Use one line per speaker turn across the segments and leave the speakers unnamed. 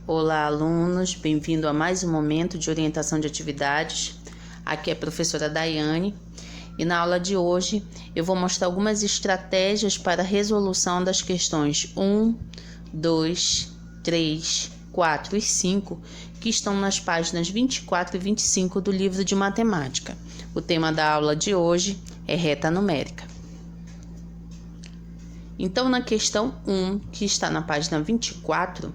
Olá, alunos, bem-vindo a mais um momento de orientação de atividades. Aqui é a professora Daiane e na aula de hoje eu vou mostrar algumas estratégias para a resolução das questões 1, 2, 3, 4 e 5 que estão nas páginas 24 e 25 do livro de matemática. O tema da aula de hoje é reta numérica. Então, na questão 1, que está na página 24,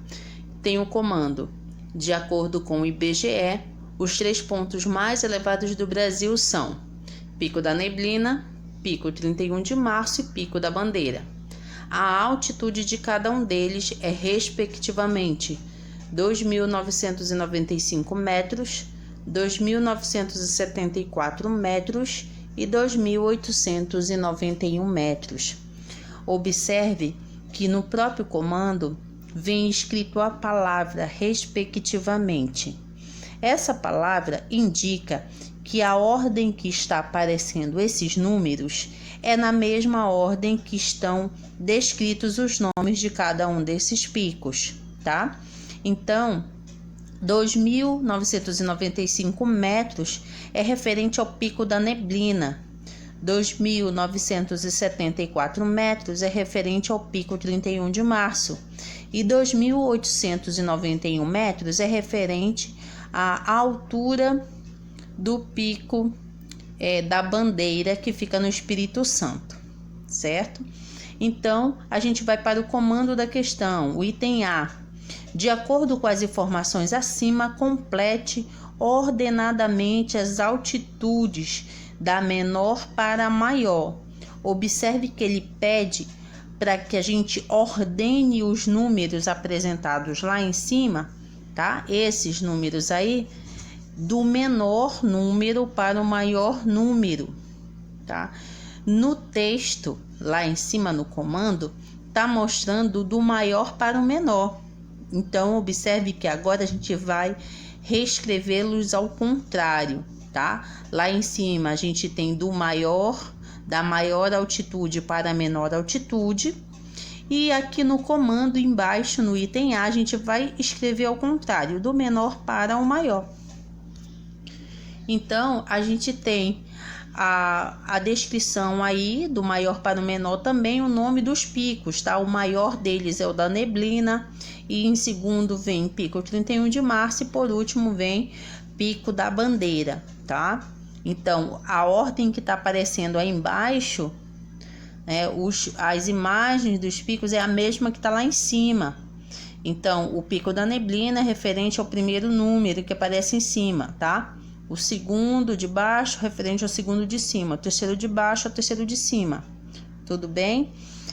tem o comando: de acordo com o IBGE, os 3 pontos mais elevados do Brasil são Pico da Neblina, Pico 31 de Março e Pico da Bandeira. A altitude de cada um deles é, respectivamente, 2.995 metros, 2.974 metros e 2.891 metros. Observe que no próprio comando vem escrito a palavra respectivamente. Essa palavra indica que a ordem que está aparecendo esses números é na mesma ordem que estão descritos os nomes de cada um desses picos, tá? Então, 2.995 metros é referente ao Pico da Neblina. 2.974 metros é referente ao Pico 31 de Março e 2.891 metros é referente à altura do Pico da Bandeira, que fica no Espírito Santo, certo? Então, a gente vai para o comando da questão, o item A. De acordo com as informações acima, complete ordenadamente as altitudes da menor para a maior. Observe que ele pede para que a gente ordene os números apresentados lá em cima, tá? Esses números aí, do menor número para o maior número, tá? No texto, lá em cima no comando, tá mostrando do maior para o menor. Então, observe que agora a gente vai reescrevê-los ao contrário, tá? Lá em cima a gente tem da maior altitude para a menor altitude, e aqui no comando embaixo no item A a gente vai escrever ao contrário, do menor para o maior. Então a gente tem a descrição aí do maior para o menor, também o nome dos picos, tá? O maior deles é o da Neblina, e em segundo vem Pico 31 de Março e por último vem Pico da Bandeira, tá? Então, a ordem que está aparecendo aí embaixo, né, as imagens dos picos é a mesma que está lá em cima. Então, o Pico da Neblina é referente ao primeiro número que aparece em cima, tá? O segundo de baixo referente ao segundo de cima, o terceiro de baixo ao terceiro de cima. Tudo bem?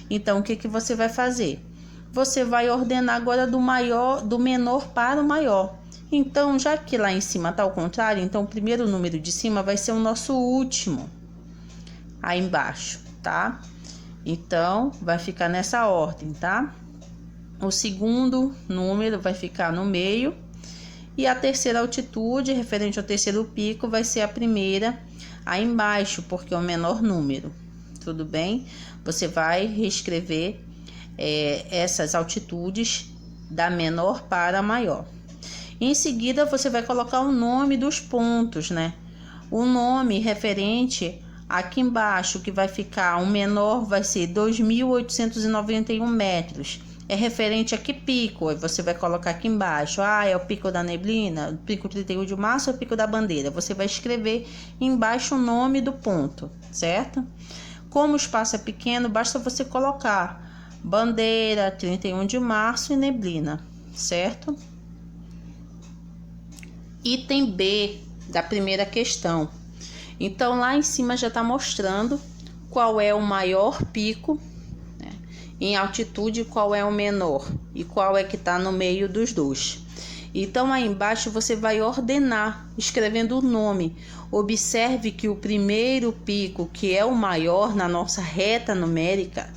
Então, o que você vai fazer? Você vai ordenar agora do menor para o maior. Então, já que lá em cima está ao contrário, então o primeiro número de cima vai ser o nosso último aí embaixo, tá? Então, vai ficar nessa ordem, tá? O segundo número vai ficar no meio e a terceira altitude, referente ao terceiro pico, vai ser a primeira aí embaixo, porque é o menor número. Tudo bem? Você vai reescrever essas altitudes da menor para a maior. Em seguida, você vai colocar o nome dos pontos, né? O nome referente aqui embaixo, que vai ficar, o menor vai ser 2.891 metros. É referente a que pico? Aí você vai colocar aqui embaixo. É o Pico da Neblina, o Pico 31 de Março ou o Pico da Bandeira? Você vai escrever embaixo o nome do ponto, certo? Como o espaço é pequeno, basta você colocar Bandeira, 31 de Março e Neblina, certo? Item B da primeira questão. Então, lá em cima já está mostrando qual é o maior pico, né, em altitude, qual é o menor e qual é que está no meio dos dois. Então, aí embaixo você vai ordenar, escrevendo o nome. Observe que o primeiro pico, que é o maior na nossa reta numérica,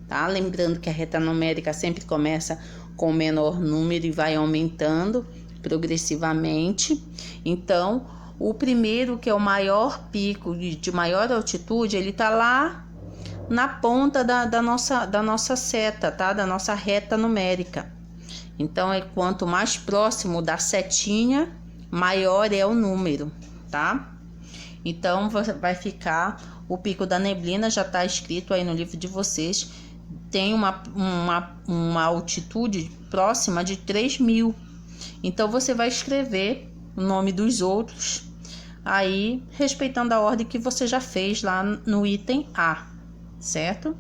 tá? Lembrando que a reta numérica sempre começa com o menor número e vai aumentando progressivamente. Então, o primeiro, que é o maior pico de maior altitude, ele tá lá na ponta da nossa seta, tá? Da nossa reta numérica. Então, quanto mais próximo da setinha, maior é o número, tá? Então, vai ficar o Pico da Neblina, já está escrito aí no livro de vocês, tem uma altitude próxima de 3.000. Então, você vai escrever o nome dos outros, aí respeitando a ordem que você já fez lá no item A, certo?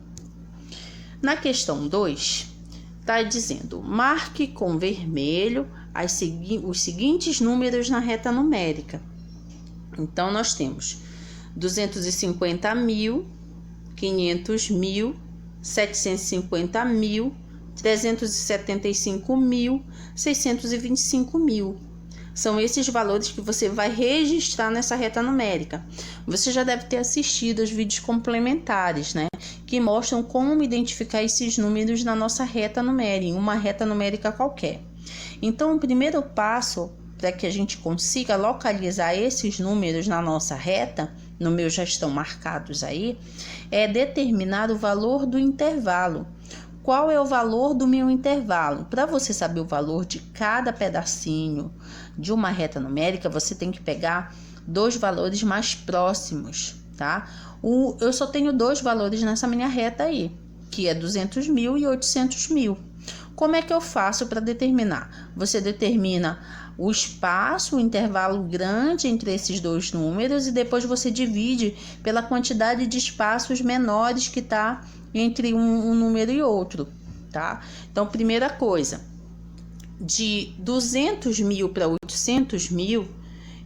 Na questão 2, está dizendo, marque com vermelho os seguintes números na reta numérica. Então, nós temos 250.000, 500.000, 750.000, 375.000, 625.000. São esses valores que você vai registrar nessa reta numérica. Você já deve ter assistido aos vídeos complementares, né? Que mostram como identificar esses números na nossa reta numérica, em uma reta numérica qualquer. Então, o primeiro passo para que a gente consiga localizar esses números na nossa reta, no meu já estão marcados aí, é determinar o valor do intervalo. Qual é o valor do meu intervalo? Para você saber o valor de cada pedacinho de uma reta numérica, você tem que pegar dois valores mais próximos, tá? Eu só tenho dois valores nessa minha reta aí, que é 200.000 e 800.000. Como é que eu faço para determinar? Você determina o espaço, o intervalo grande entre esses dois números e depois você divide pela quantidade de espaços menores que está entre um número e outro, tá? Então, primeira coisa, de 200.000 para 800.000,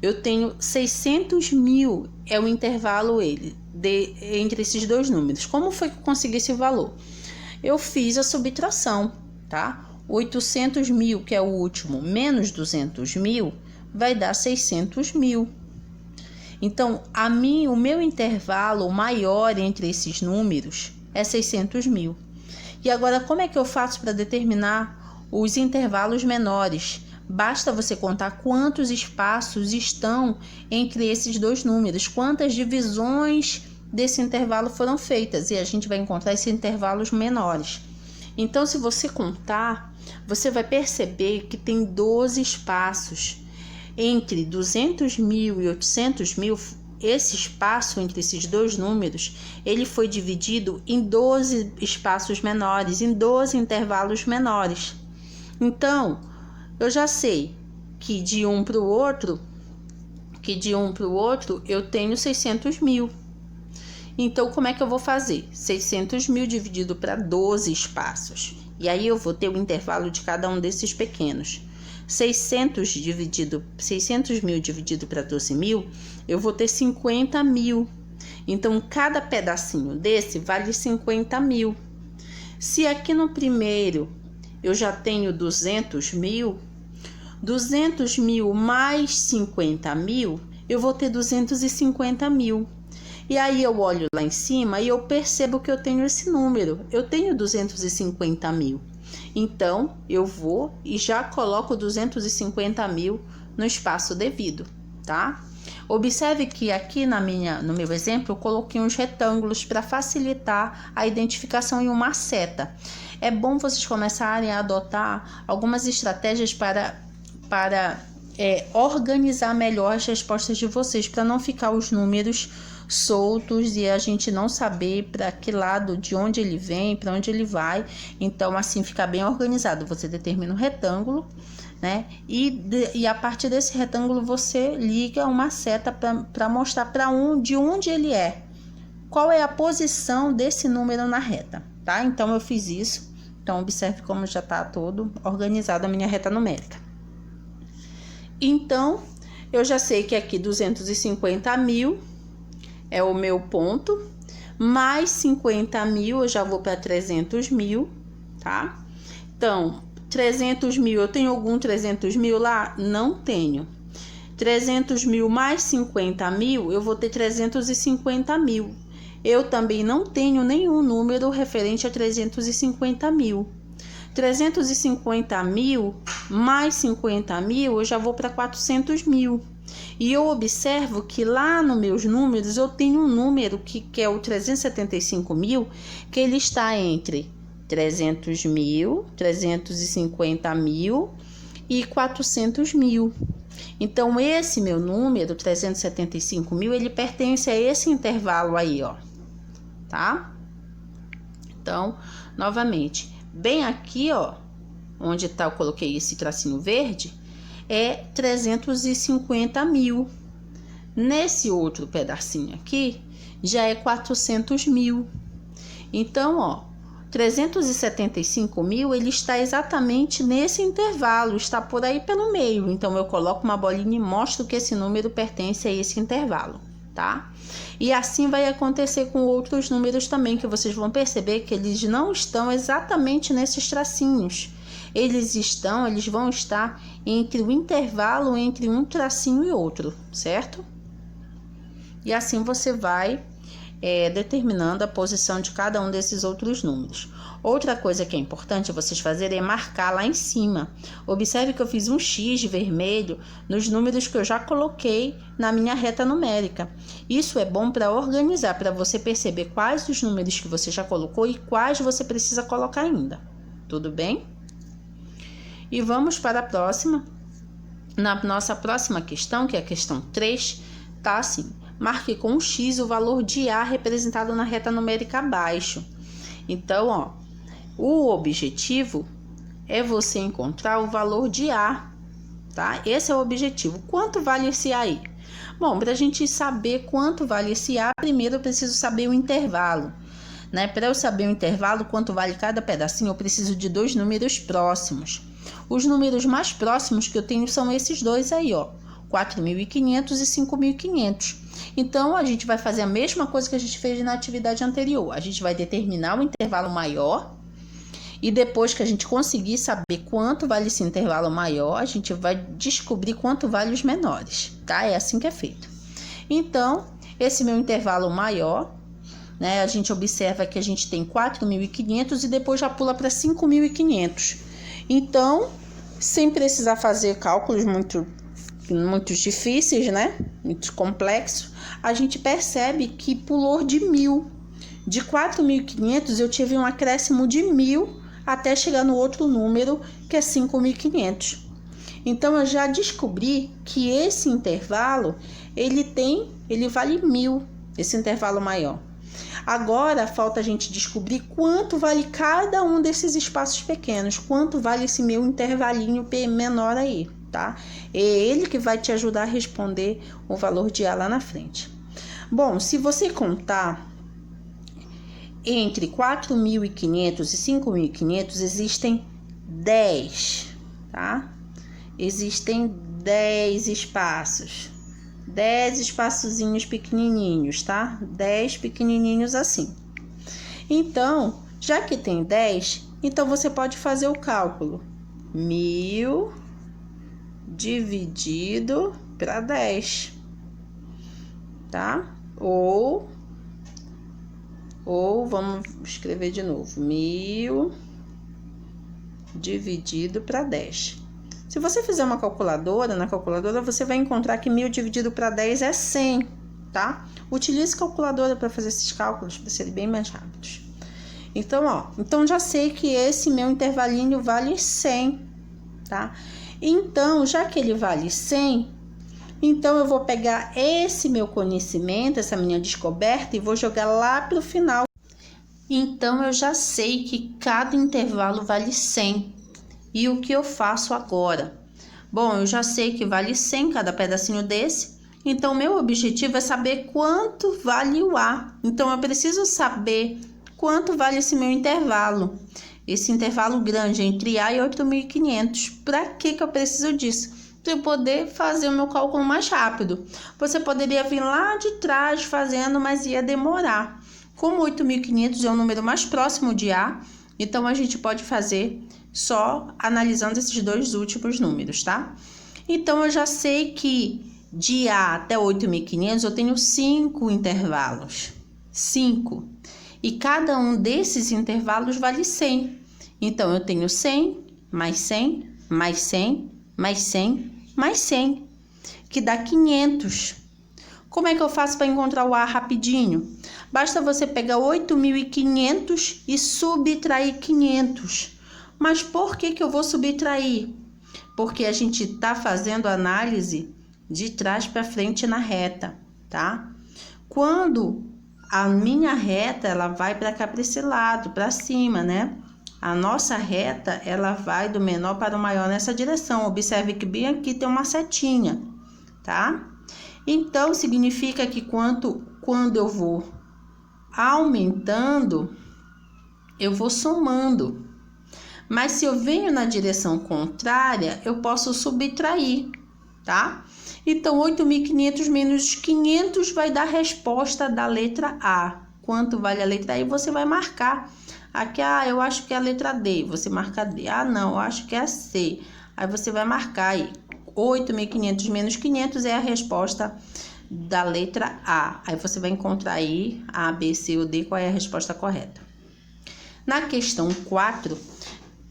eu tenho 600.000, é o intervalo entre esses dois números. Como foi que eu consegui esse valor? Eu fiz a subtração, tá? 800.000, que é o último, menos 200.000, vai dar 600.000. Então, o meu intervalo maior entre esses números é 600.000. E agora, como é que eu faço para determinar os intervalos menores? Basta você contar quantos espaços estão entre esses dois números, quantas divisões desse intervalo foram feitas, e a gente vai encontrar esses intervalos menores. Então, se você contar, você vai perceber que tem 12 espaços. Entre 200.000 e 800.000, esse espaço entre esses dois números, ele foi dividido em 12 espaços menores, em 12 intervalos menores. Então, eu já sei que de um para o outro, eu tenho 600.000. Então, como é que eu vou fazer? 600.000 dividido para 12 espaços. E aí eu vou ter o intervalo de cada um desses pequenos. 600.000 dividido para 12.000, eu vou ter 50.000. Então, cada pedacinho desse vale 50.000. Se aqui no primeiro eu já tenho 200.000, 200.000 mais 50.000, eu vou ter 250.000. E aí eu olho lá em cima e eu percebo que eu tenho esse número. Eu tenho 250.000. Então, eu vou e já coloco 250.000 no espaço devido, tá? Observe que aqui no meu exemplo, eu coloquei uns retângulos para facilitar a identificação em uma seta. É bom vocês começarem a adotar algumas estratégias para organizar melhor as respostas de vocês, para não ficar os números soltos e a gente não saber para que lado, de onde ele vem, para onde ele vai. Então, assim, fica bem organizado. Você determina um retângulo, né? E a partir desse retângulo você liga uma seta para mostrar de onde ele é. Qual é a posição desse número na reta, tá? Então, eu fiz isso. Então, observe como já está todo organizado a minha reta numérica. Então, eu já sei que aqui 250.000 é o meu ponto, mais 50.000 eu já vou para 300.000, tá? Então, 300.000, eu tenho algum 300.000 lá? Não tenho. 300.000 mais 50.000, eu vou ter 350.000. Eu também não tenho nenhum número referente a 350.000. 350.000 mais 50.000, eu já vou para 400.000. E eu observo que lá nos meus números eu tenho um número que é o 375.000, que ele está entre 300 mil, 350 mil e 400 mil. Então, esse meu número, 375 mil, ele pertence a esse intervalo aí, ó, tá? Então, novamente, bem aqui, ó, onde tá, eu coloquei esse tracinho verde, é 350 mil. Nesse outro pedacinho aqui, já é 400 mil. Então, ó, 375 mil, ele está exatamente nesse intervalo, está por aí pelo meio. Então, eu coloco uma bolinha e mostro que esse número pertence a esse intervalo, tá? E assim vai acontecer com outros números também, que vocês vão perceber que eles não estão exatamente nesses tracinhos. Eles vão estar entre o intervalo entre um tracinho e outro, certo? E assim você vai determinando a posição de cada um desses outros números. Outra coisa que é importante vocês fazerem é marcar lá em cima. Observe que eu fiz um X vermelho nos números que eu já coloquei na minha reta numérica. Isso é bom para organizar, para você perceber quais os números que você já colocou e quais você precisa colocar ainda. Tudo bem? E vamos para a próxima. Na nossa próxima questão, que é a questão 3, tá assim: marque com um X o valor de A representado na reta numérica abaixo. Então, ó, o objetivo é você encontrar o valor de A, tá? Esse é o objetivo. Quanto vale esse A aí? Bom, para a gente saber quanto vale esse A, primeiro eu preciso saber o intervalo, né? Para eu saber o intervalo, quanto vale cada pedacinho, eu preciso de dois números próximos. Os números mais próximos que eu tenho são esses dois aí, ó, 4.500 e 5.500. Então, a gente vai fazer a mesma coisa que a gente fez na atividade anterior. A gente vai determinar o intervalo maior e depois que a gente conseguir saber quanto vale esse intervalo maior, a gente vai descobrir quanto vale os menores, tá? É assim que é feito. Então, esse meu intervalo maior, né? A gente observa que a gente tem 4.500 e depois já pula para 5.500. Então, sem precisar fazer cálculos muito difíceis, né? Muito complexos, a gente percebe que pulou de 1.000. De 4.500 eu tive um acréscimo de 1.000 até chegar no outro número, que é 5.500. Então, eu já descobri que esse intervalo, ele vale 1.000, esse intervalo maior. Agora, falta a gente descobrir quanto vale cada um desses espaços pequenos, quanto vale esse meu intervalinho menor aí, tá? É ele que vai te ajudar a responder o valor de A lá na frente. Bom, se você contar entre 4.500 e 5.500, existem 10, tá? Existem 10 espaços. 10 espaçozinhos pequenininhos, tá? 10 pequenininhos assim. Então, já que tem 10, então você pode fazer o cálculo. 1.000 dividido para 10, tá? Ou vamos escrever de novo. 1.000 dividido para 10. Se você fizer uma calculadora, na calculadora você vai encontrar que 1.000 dividido para 10 é 100, tá? Utilize calculadora para fazer esses cálculos, para serem bem mais rápidos. Então, ó, então já sei que esse meu intervalinho vale 100, tá? Então, já que ele vale 100, então eu vou pegar esse meu conhecimento, essa minha descoberta e vou jogar lá para o final. Então, eu já sei que cada intervalo vale 100. E o que eu faço agora? Bom, eu já sei que vale 100 cada pedacinho desse, então meu objetivo é saber quanto vale o A. Então, eu preciso saber quanto vale esse meu intervalo. Esse intervalo grande entre A e 8.500. Para que eu preciso disso? Para eu poder fazer o meu cálculo mais rápido. Você poderia vir lá de trás fazendo, mas ia demorar. Como 8.500 é o número mais próximo de A, então a gente pode fazer só analisando esses dois últimos números, tá? Então, eu já sei que de A até 8.500 eu tenho 5 intervalos. 5. E cada um desses intervalos vale 100. Então, eu tenho 100, mais 100, mais 100, mais 100, mais 100, que dá 500. Como é que eu faço para encontrar o A rapidinho? Basta você pegar 8.500 e subtrair 500. Mas por que eu vou subtrair? Porque a gente está fazendo análise de trás para frente na reta, tá? Quando a minha reta, ela vai para cá, para esse lado, para cima, né? A nossa reta, ela vai do menor para o maior nessa direção. Observe que bem aqui tem uma setinha, tá? Então, significa que quando eu vou aumentando, eu vou somando. Mas se eu venho na direção contrária, eu posso subtrair, tá? Então, 8.500 menos 500 vai dar a resposta da letra A. Quanto vale a letra A? E você vai marcar. Aqui, eu acho que é a letra D. Você marca D. Não, eu acho que é a C. Aí você vai marcar aí. 8.500 menos 500 é a resposta da letra A. Aí você vai encontrar aí A, B, C ou D, qual é a resposta correta. Na questão 4,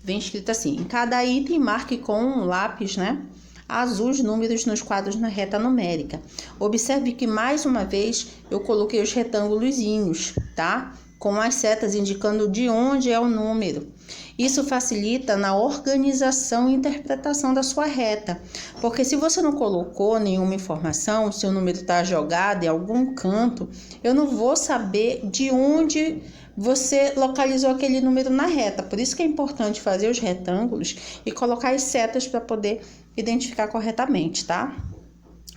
vem escrito assim: em cada item, marque com um lápis, né, azul os números nos quadros na reta numérica. Observe que, mais uma vez, eu coloquei os retângulozinhos, tá? Com as setas indicando de onde é o número. Isso facilita na organização e interpretação da sua reta, porque se você não colocou nenhuma informação, se o número está jogado em algum canto, eu não vou saber de onde você localizou aquele número na reta. Por isso que é importante fazer os retângulos e colocar as setas para poder identificar corretamente, tá?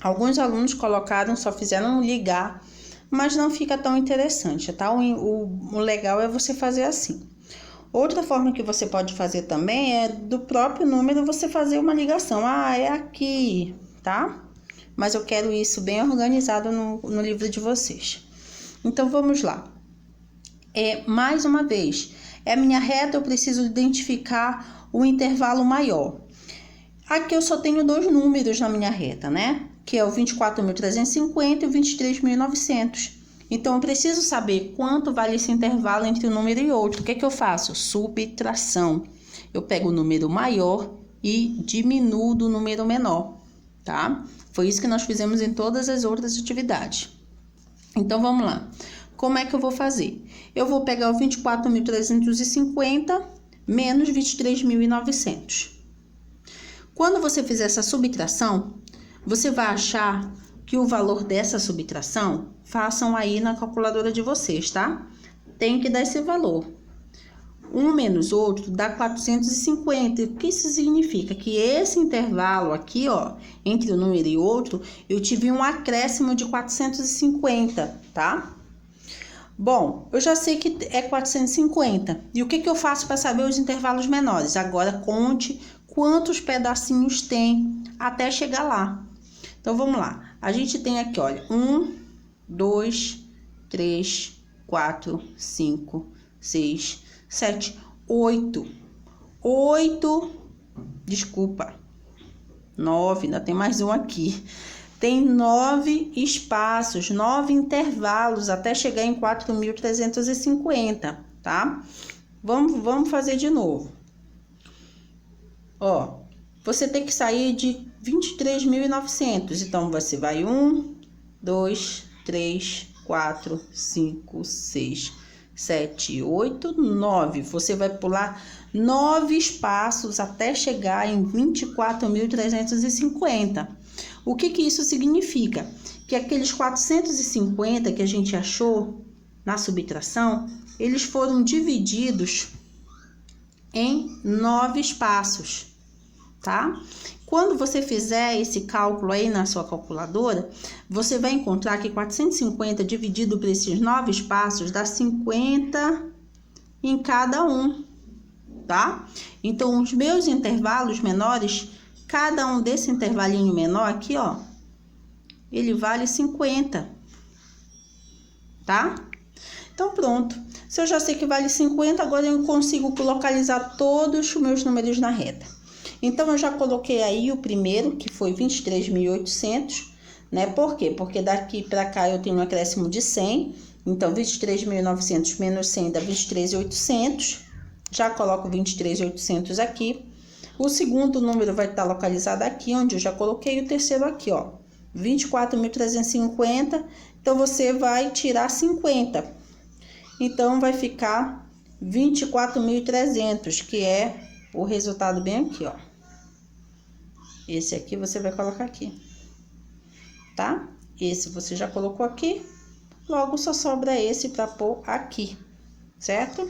Alguns alunos colocaram, só fizeram ligar, mas não fica tão interessante, tá? O legal é você fazer assim. Outra forma que você pode fazer também é do próprio número você fazer uma ligação. É aqui, tá? Mas eu quero isso bem organizado no livro de vocês. Então, vamos lá. Mais uma vez, é a minha reta, eu preciso identificar o intervalo maior. Aqui eu só tenho dois números na minha reta, né? Que é o 24.350 e o 23.900. Então, eu preciso saber quanto vale esse intervalo entre um número e outro. O que eu faço? Subtração. Eu pego o número maior e diminuo do número menor, tá? Foi isso que nós fizemos em todas as outras atividades. Então, vamos lá. Como é que eu vou fazer? Eu vou pegar o 24.350 menos 23.900. Quando você fizer essa subtração, você vai achar que o valor dessa subtração, façam aí na calculadora de vocês, tá? Tem que dar esse valor. Um menos outro dá 450. O que isso significa? Que esse intervalo aqui, ó, entre um número e outro, eu tive um acréscimo de 450, tá? Bom, eu já sei que é 450. E o que eu faço para saber os intervalos menores? Agora, conte quantos pedacinhos tem até chegar lá. Então, vamos lá. A gente tem aqui, olha, 1, 2, 3, 4, 5, 6, 7, 8. 9, ainda tem mais um aqui. Tem 9 espaços, 9 intervalos até chegar em 4.350, tá? Vamos fazer de novo. Ó, você tem que sair de 23.900. Então, você vai 1, 2, 3, 4, 5, 6, 7, 8, 9. Você vai pular 9 espaços até chegar em 24.350. O que isso significa? Que aqueles 450 que a gente achou na subtração, eles foram divididos em 9 espaços, tá? Quando você fizer esse cálculo aí na sua calculadora, você vai encontrar que 450 dividido por esses 9 espaços dá 50 em cada um, tá? Então, os meus intervalos menores, cada um desse intervalinho menor aqui, ó, ele vale 50, tá? Então, pronto. Se eu já sei que vale 50, agora eu consigo localizar todos os meus números na reta. Então, eu já coloquei aí o primeiro, que foi 23.800, né? Por quê? Porque daqui para cá eu tenho um acréscimo de 100. Então, 23.900 menos 100 dá 23.800. Já coloco 23.800 aqui. O segundo número vai estar localizado aqui, onde eu já coloquei o terceiro aqui, ó. 24.350, então você vai tirar 50. Então, vai ficar 24.300, que é o resultado bem aqui, ó. Esse aqui você vai colocar aqui, tá? Esse você já colocou aqui, logo só sobra esse para pôr aqui, certo?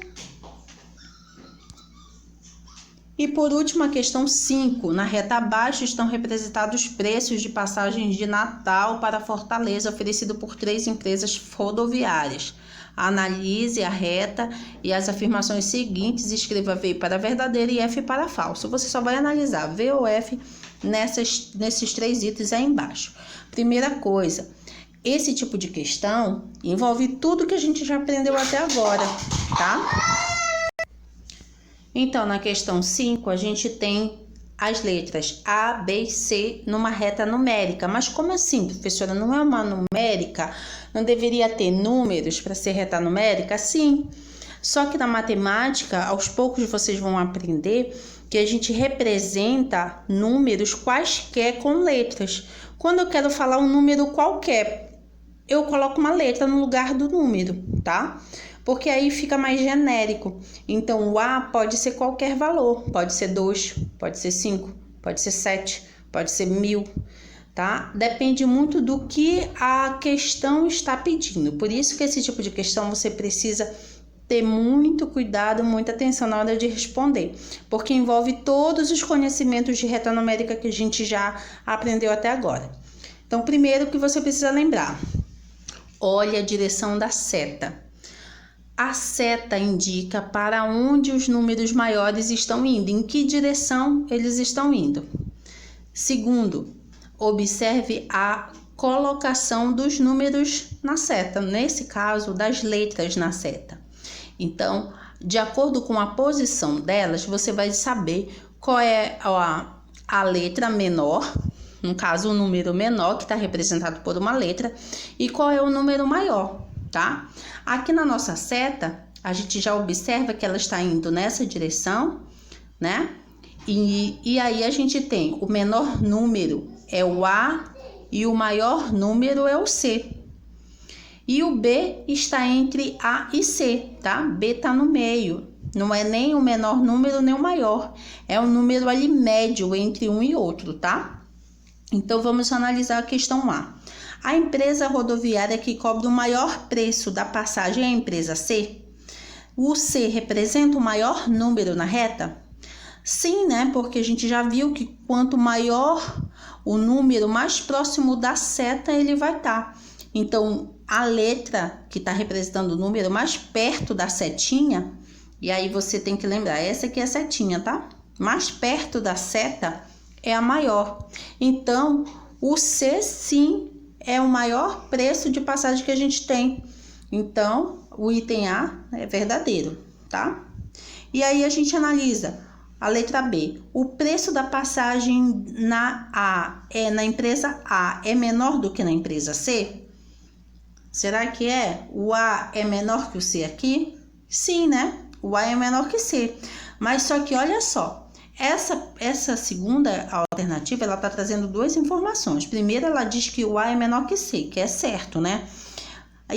E por último, a questão 5. Na reta abaixo estão representados preços de passagens de Natal para Fortaleza oferecido por 3 empresas rodoviárias. Analise a reta e as afirmações seguintes e escreva V para verdadeiro e F para falso. Você só vai analisar V ou F nesses 3 itens aí embaixo. Primeira coisa, esse tipo de questão envolve tudo que a gente já aprendeu até agora, tá? Então, na questão 5, a gente tem as letras A, B e C numa reta numérica. Mas como assim, professora? Não é uma numérica? Não deveria ter números para ser reta numérica? Sim. Só que na matemática, aos poucos vocês vão aprender que a gente representa números quaisquer com letras. Quando eu quero falar um número qualquer, eu coloco uma letra no lugar do número, tá? Porque aí fica mais genérico. Então, o A pode ser qualquer valor. Pode ser 2, pode ser 5, pode ser 7, pode ser 1000, tá? Depende muito do que a questão está pedindo. Por isso que esse tipo de questão você precisa ter muito cuidado, muita atenção na hora de responder. Porque envolve todos os conhecimentos de reta numérica que a gente já aprendeu até agora. Então, primeiro que você precisa lembrar. Olhe a direção da seta. A seta indica para onde os números maiores estão indo, em que direção eles estão indo. Segundo, observe a colocação dos números na seta, nesse caso, das letras na seta. Então, de acordo com a posição delas, você vai saber qual é a letra menor, no caso, o número menor, que está representado por uma letra, e qual é o número maior, tá? Aqui na nossa seta, a gente já observa que ela está indo nessa direção, né? E aí a gente tem o menor número é o A e o maior número é o C. E o B está entre A e C, tá? B está no meio. Não é nem o menor número nem o maior. É um número ali médio entre um e outro, tá? Então, vamos analisar a questão A. A empresa rodoviária que cobra o maior preço da passagem é a empresa C? O C representa o maior número na reta? Sim, né? Porque a gente já viu que quanto maior o número, mais próximo da seta ele vai estar. Então, a letra que está representando o número mais perto da setinha, e aí você tem que lembrar, essa aqui é a setinha, tá? Mais perto da seta é a maior. Então, o C, sim, é o maior preço de passagem que a gente tem. Então, o item A é verdadeiro, tá? E aí a gente analisa a letra B. O preço da passagem na empresa A é menor do que na empresa C? Será que é? O A é menor que o C aqui? Sim, né? O A é menor que C. Mas só que olha só. Essa segunda alternativa, ela está trazendo 2 informações. Primeiro, ela diz que o A é menor que C, que é certo, né?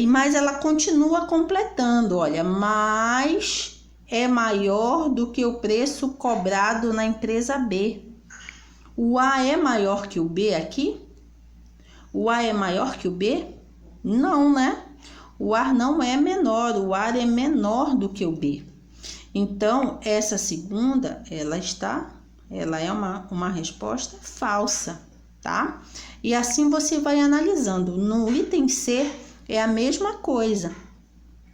Mas ela continua completando, olha, mas é maior do que o preço cobrado na empresa B. O A é maior que o B aqui? O A é maior que o B? Não, né? O A não é menor, o A é menor do que o B. Então, essa segunda, ela é uma resposta falsa, tá? E assim você vai analisando. No item C é a mesma coisa,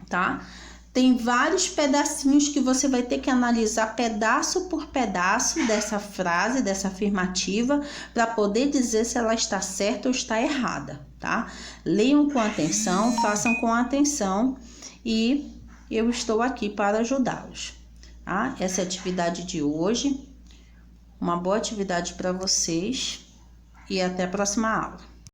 tá? Tem vários pedacinhos que você vai ter que analisar pedaço por pedaço dessa frase, dessa afirmativa, para poder dizer se ela está certa ou está errada, tá? Leiam com atenção, façam com atenção e eu estou aqui para ajudá-los, tá? Essa é a atividade de hoje. Uma boa atividade para vocês e até a próxima aula.